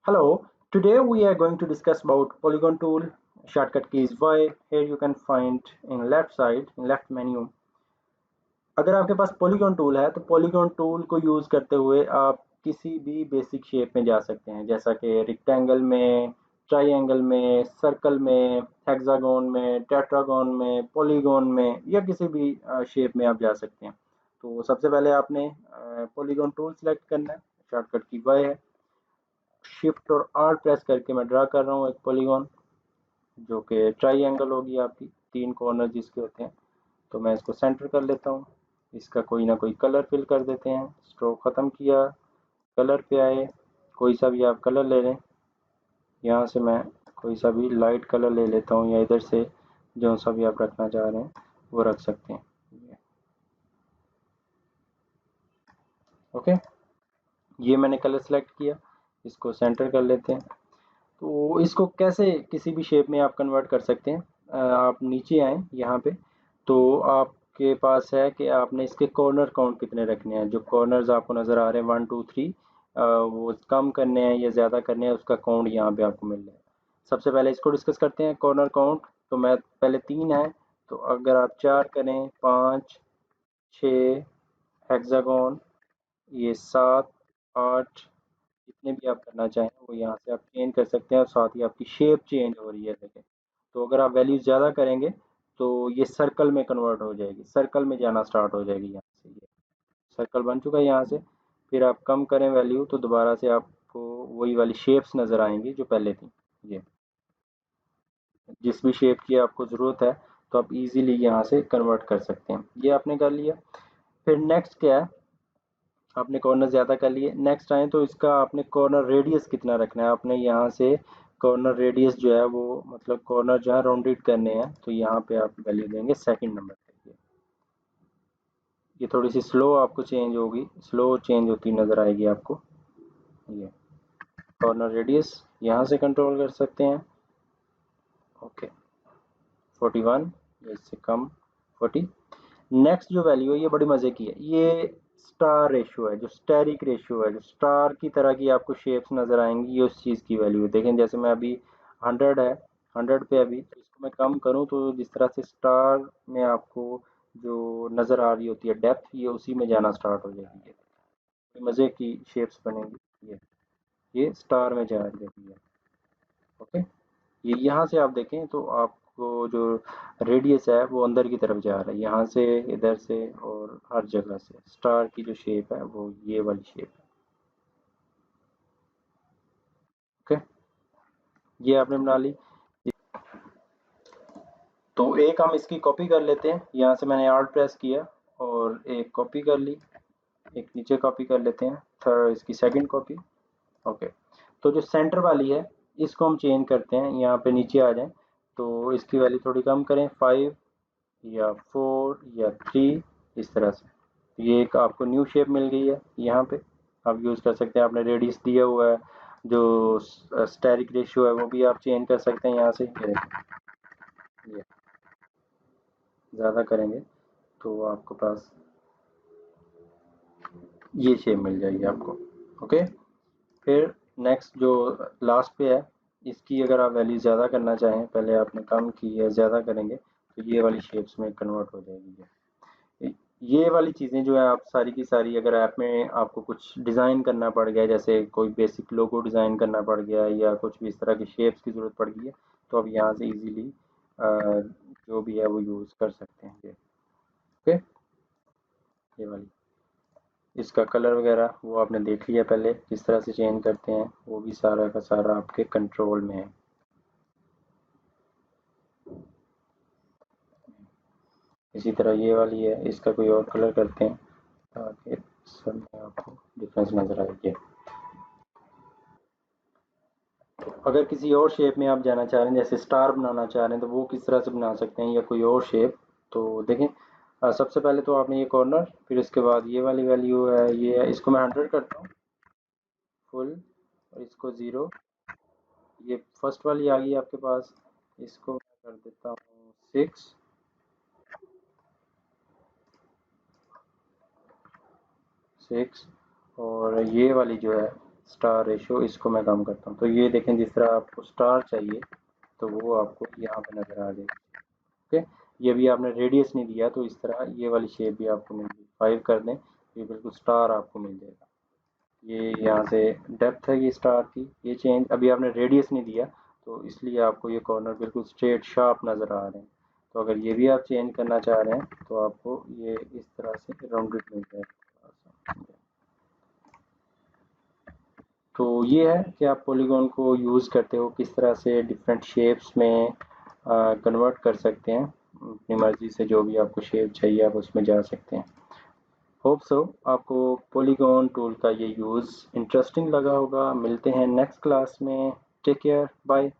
Hello, today we are going to discuss about polygon tool. Shortcut key is Y. Here you can find in left side, in left menu. अगर आपके पास polygon tool है तो polygon tool को use करते हुए आप किसी भी बेसिक शेप में जा सकते हैं, जैसा कि रेक्टेंगल में, ट्राइंगल में, सर्कल में, हेक्सागोन में, टेट्रागोन में, पॉलीगॉन में या किसी भी शेप में आप जा सकते हैं। तो सबसे पहले आपने polygon tool सेलेक्ट करना है। शॉर्टकट की Y है। शिफ्ट और आर प्रेस करके मैं ड्रा कर रहा हूँ एक पॉलीगॉन, जो कि ट्राइंगल होगी आपकी, 3 कॉर्नर जिसके होते हैं। तो मैं इसको सेंटर कर लेता हूँ। इसका कोई ना कोई कलर फिल कर देते हैं। स्ट्रोक ख़त्म किया, कलर पे आए, कोई सा भी आप कलर ले लें। यहाँ से मैं कोई सा भी लाइट कलर ले लेता हूँ, या इधर से जो सा भी आप रखना चाह रहे हैं वो रख सकते हैं। ओके, ये मैंने कलर सेलेक्ट किया, इसको सेंटर कर लेते हैं। तो इसको कैसे किसी भी शेप में आप कन्वर्ट कर सकते हैं। आप नीचे आए यहाँ पे, तो आपके पास है कि आपने इसके कॉर्नर काउंट कितने रखने हैं। जो कॉर्नर्स आपको नज़र आ रहे हैं 1 2 3, वो कम करने हैं या ज़्यादा करने हैं, उसका काउंट यहाँ पे आपको मिल रहा है। सबसे पहले इसको डिस्कस करते हैं कॉर्नर काउंट। तो मैं पहले 3 है, तो अगर आप 4 करें, 5 6 हेक्सागोन, ये 7 8, जितने भी आप करना चाहें वो यहाँ से आप चेंज कर सकते हैं, और साथ ही आपकी शेप चेंज हो रही है देखें। तो अगर आप वैल्यूज ज़्यादा करेंगे तो ये सर्कल में कन्वर्ट हो जाएगी, सर्कल में जाना स्टार्ट हो जाएगी। यहाँ से ये सर्कल बन चुका है यहाँ से। फिर आप कम करें वैल्यू तो दोबारा से आपको वही वाली शेप्स नज़र आएंगी जो पहले थी। ये जिस भी शेप की आपको ज़रूरत है तो आप इजीली यहाँ से कन्वर्ट कर सकते हैं। ये आपने कर लिया। फिर नेक्स्ट क्या है, आपने कॉर्नर ज़्यादा कर लिए। नेक्स्ट आए तो इसका आपने कॉर्नर रेडियस कितना रखना है। आपने यहाँ से कॉर्नर रेडियस जो है वो मतलब कॉर्नर जो है राउंडेड करने हैं, तो यहाँ पे आप वैल्यू देंगे सेकंड नंबर पे। ये थोड़ी सी स्लो आपको चेंज होगी, स्लो चेंज होती नज़र आएगी आपको। ये कॉर्नर रेडियस यहाँ से कंट्रोल कर सकते हैं। ओके, 41 या इससे कम 40। नेक्स्ट जो वैल्यू है ये बड़ी मज़े की है, ये स्टार रेशियो है, जो स्टेरिक रेशियो है, जो स्टार की तरह की आपको शेप्स नज़र आएंगी, ये उस चीज़ की वैल्यू है। देखें जैसे मैं अभी 100 है, 100 पे अभी, तो इसको मैं कम करूं तो जिस तरह से स्टार में आपको जो नज़र आ रही होती है डेप्थ, ये उसी में जाना स्टार्ट हो जाएगी। ये मज़े की शेप्स बनेंगी। ये स्टार में जा रही है। ओके, ये यहाँ से आप देखें तो आपको जो रेडियस है वो अंदर की तरफ जा रहा है, यहाँ से, इधर से और हर जगह से। स्टार की जो शेप है वो ये वाली शेप है। ओके, ये आपने बना ली। तो एक हम इसकी कॉपी कर लेते हैं। यहाँ से मैंने आर्ट प्रेस किया और एक कॉपी कर ली, एक नीचे कॉपी कर लेते हैं, थर्ड इसकी सेकंड कॉपी। ओके, तो जो सेंटर वाली है इसको हम चेंज करते हैं। यहाँ पे नीचे आ जाएं तो इसकी वैल्यू थोड़ी कम करें, 5 या 4 या 3, इस तरह से। ये एक आपको न्यू शेप मिल गई है। यहाँ पे आप यूज़ कर सकते हैं। आपने रेडियस दिया हुआ है, जो स्टेरिक रेशियो है वो भी आप चेंज कर सकते हैं यहाँ से। ये ज़्यादा करेंगे तो आपके पास ये शेप मिल जाएगी आपको। ओके, फिर नेक्स्ट जो लास्ट पे है, इसकी अगर आप वैल्यू ज़्यादा करना चाहें, पहले आपने कम की है, ज़्यादा करेंगे तो ये वाली शेप्स में कन्वर्ट हो जाएगी। ये वाली चीज़ें जो है आप सारी की सारी, अगर ऐप में आपको कुछ डिज़ाइन करना पड़ गया, जैसे कोई बेसिक लोगो डिज़ाइन करना पड़ गया या कुछ भी इस तरह की शेप्स की ज़रूरत पड़ गई है, तो आप यहाँ से इजीली जो भी है वो यूज़ कर सकते हैं। ये ओके, ये वाली, इसका कलर वगैरह वो आपने देख लिया पहले, किस तरह से चेंज करते हैं, वो भी सारा का सारा आपके कंट्रोल में है। इसी तरह ये वाली है, इसका कोई और कलर करते हैं ताकि सब में आपको डिफरेंस नज़र आएगी। अगर किसी और शेप में आप जाना चाह रहे हैं, जैसे स्टार बनाना चाह रहे हैं, तो वो किस तरह से बना सकते हैं या कोई और शेप। तो देखें, सबसे पहले तो आपने ये कॉर्नर, फिर इसके बाद ये वाली वैल्यू है, ये है, इसको मैं 100 करता हूँ फुल, और इसको 0। ये फर्स्ट वाली आ गई आपके पास, इसको मैं कर देता हूँ 6, 6। और ये वाली जो है स्टार रेशो, इसको मैं कम करता हूँ। तो ये देखें जिस तरह आपको स्टार चाहिए तो वो आपको यहाँ पे नज़र आ जाएगी। ओके, ये भी आपने रेडियस नहीं दिया तो इस तरह ये वाली शेप भी आपको मिल जाएगी। 5 कर दें, ये बिल्कुल स्टार आपको मिल जाएगा। ये यहाँ से डेप्थ है ये स्टार की, ये चेंज, अभी आपने रेडियस नहीं दिया तो इसलिए आपको ये कॉर्नर बिल्कुल स्ट्रेट शार्प नज़र आ रहे हैं। तो अगर ये भी आप चेंज करना चाह रहे हैं तो आपको ये इस तरह से राउंडेड मिल जाएगा। तो ये है कि आप पॉलीगॉन को यूज़ करते हो किस तरह से डिफरेंट शेप्स में कन्वर्ट कर सकते हैं। अपनी मर्ज़ी से जो भी आपको शेप चाहिए आप उसमें जा सकते हैं। होप सो आपको पॉलीगॉन टूल का ये यूज़ इंटरेस्टिंग लगा होगा। मिलते हैं नेक्स्ट क्लास में। Take care, bye.